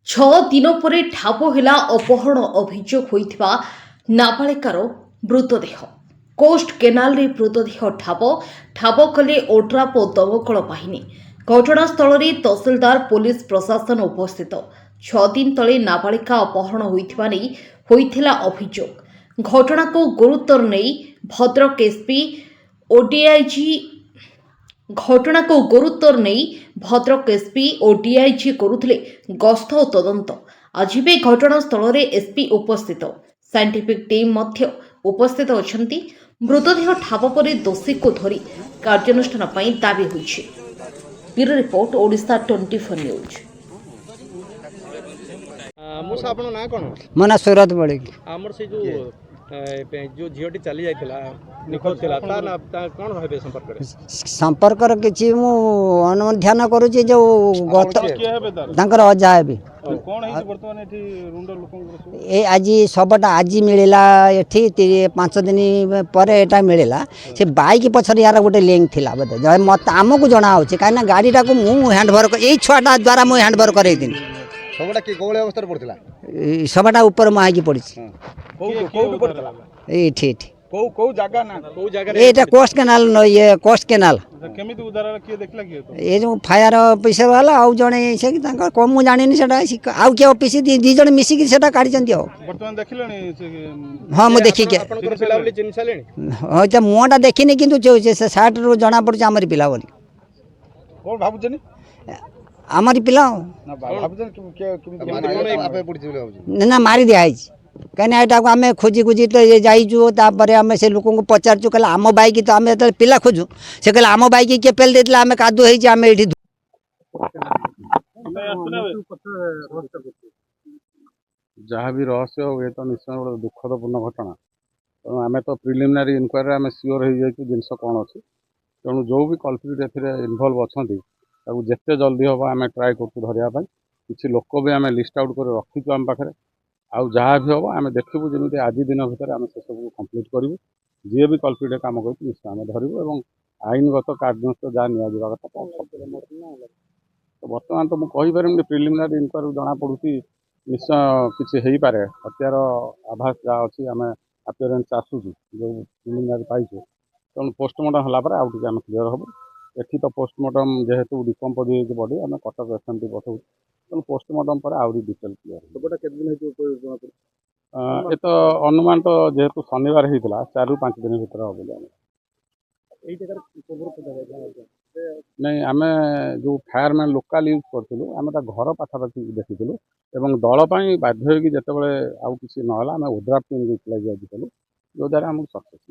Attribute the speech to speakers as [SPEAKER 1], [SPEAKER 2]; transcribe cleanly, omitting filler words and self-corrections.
[SPEAKER 1] दिन पर ठाब है अपहरण अभियोग होता नाबालिकार मृतदेह कोस्ट केनाल रे मृतदेह ठाब ठाब कले ओड्राफ और दमकल बाहिनी घटनास्थल में तहसिलदार पुलिस प्रशासन उपस्थित 6 दिन तले नाबालिका अपहरण होता अभियोग घटना को गुरुतर नहीं भद्रक एसपी ओडीआईजी घटना को गुरुतर नहीं भद्रक एसपी और डीआईजी करुले गस्त और तदंत आज भी घटनास्थल में एसपी उपस्थित साइंटिफिक टीम मध्य उपस्थित अच्छा मृतदेह ठाब पर दोषी को धरी कार्यानुष्ठान पर दाबी होइछि। Bureau report Odisha 24 news.
[SPEAKER 2] मुसा आपन ना कोन
[SPEAKER 3] मो ना सूरत बड़ी
[SPEAKER 2] हमर से जो झीटी चली जाइतिला निखोज थिला ता ना ता कोन होबे संपर्क करे
[SPEAKER 3] संपर्क किछि मु अनुध्यान करूची जो गत तांकर अजा हेबी
[SPEAKER 2] कोन है वर्तमान एठी रुंड लोकन
[SPEAKER 3] ए आज सबटा आज मिलला एठी 5 दिन पर एटा मिलला से बाइक पछर यार गोटे लिंक थिला बदे मत हमकु जणा होछि काना गाडीटा को मु हैंडओवर ए छुआटा द्वारा मु हैंडओवर करई दिन
[SPEAKER 2] सबटा की कोले अवस्था पड़थिला
[SPEAKER 3] सबटा ऊपर मागी पड़छि
[SPEAKER 2] को पड़थिला
[SPEAKER 3] ए ठीक
[SPEAKER 2] को जगह ना को जगह
[SPEAKER 3] एटा कोस्ट केनाल न ये कोस्ट केनाल
[SPEAKER 2] केमिति उदार के देखला के तो
[SPEAKER 3] ए जो फायर ऑफिसर वाला आउ जणे से कि तांकर को मु जानिनी सेटा आउ के ऑफिस दी जण मिसी कि सेटा काढी चंती हो
[SPEAKER 2] वर्तमान देखिलनी
[SPEAKER 3] हां मु देखि के
[SPEAKER 2] आपन को पिलावली चिन्ह सालेनी
[SPEAKER 3] हां त मोटा देखिनी किंतु जो से 60 रो जणा पड़ हमर पिला बोली
[SPEAKER 2] कोन भाबुजनी
[SPEAKER 3] हमारी पिला
[SPEAKER 2] ना भाबुजन के आपे पड़ी बोले भाबुजन
[SPEAKER 3] ना मारी दिया है कहना एटा को आमे खोजी खोजी तो ये जाइजु तापर आमे से लोक को पचारचु कहला आम बाइक तो आमे त पिला खोजु से कहला आम बाइक के पेल देतला आमे कादु हेइ जे आमे एठी
[SPEAKER 4] जहाँ भी रहस्य हो ये तो निश्चय गोटे दुखदपूर्ण घटना तेणु आम तो प्रिलिमिनारी इनक्वारी आम सियोर हो जाइए जिनस कौन अच्छी तेणु जो भी कल्प्रिट इनवल्व अच्छा जिते जल्दी हम आम ट्राए कर धरवाई किसी लोक भी आम लिस्ट आउट कर रखीचु आम पाखे आउ जहाँ भी हम आम देखू जमी आज दिन भितर आम से सब कम्प्लीट करूँ जी भी कल्प्रिट काम कर निश्चय आम धरबू और आईनगत कार्यानुष्ठान जहाँ निया कथा तो बर्तमान तो मुझे कहीपर प्रिलिमिनारी इनक्वारी जना पड़ी निश्चय किसी हो पारे हत्यार आभास जहाँ अच्छी आम अपियरेन्स आसूँ जो प्रिलिमिनारी पाइछे तेणु पोस्टमार्टम होगापर आउ टे आम क्लीयर हबू एठी तो पोस्टमार्टम जेहेतु डिकम्पोज हो बॉडी आम कटक एसएमटी पठाऊ तेणु पोस्टमार्टम पर आहरी डिटेल क्लीयर ये तो अनुमान तो जेहेतु शनिवार होता 4 ରୁ 5 दिन भर हम नहीं आम जो फायरमैन लोकाल यूज करूँ आम घर पाखापाखि देखी एवं दलपाई बाध्य होगी जिते आउ किसी ना आम ओड्राफ्ट यूटिलाइज कलु जो द्वारा आमको सक्सेस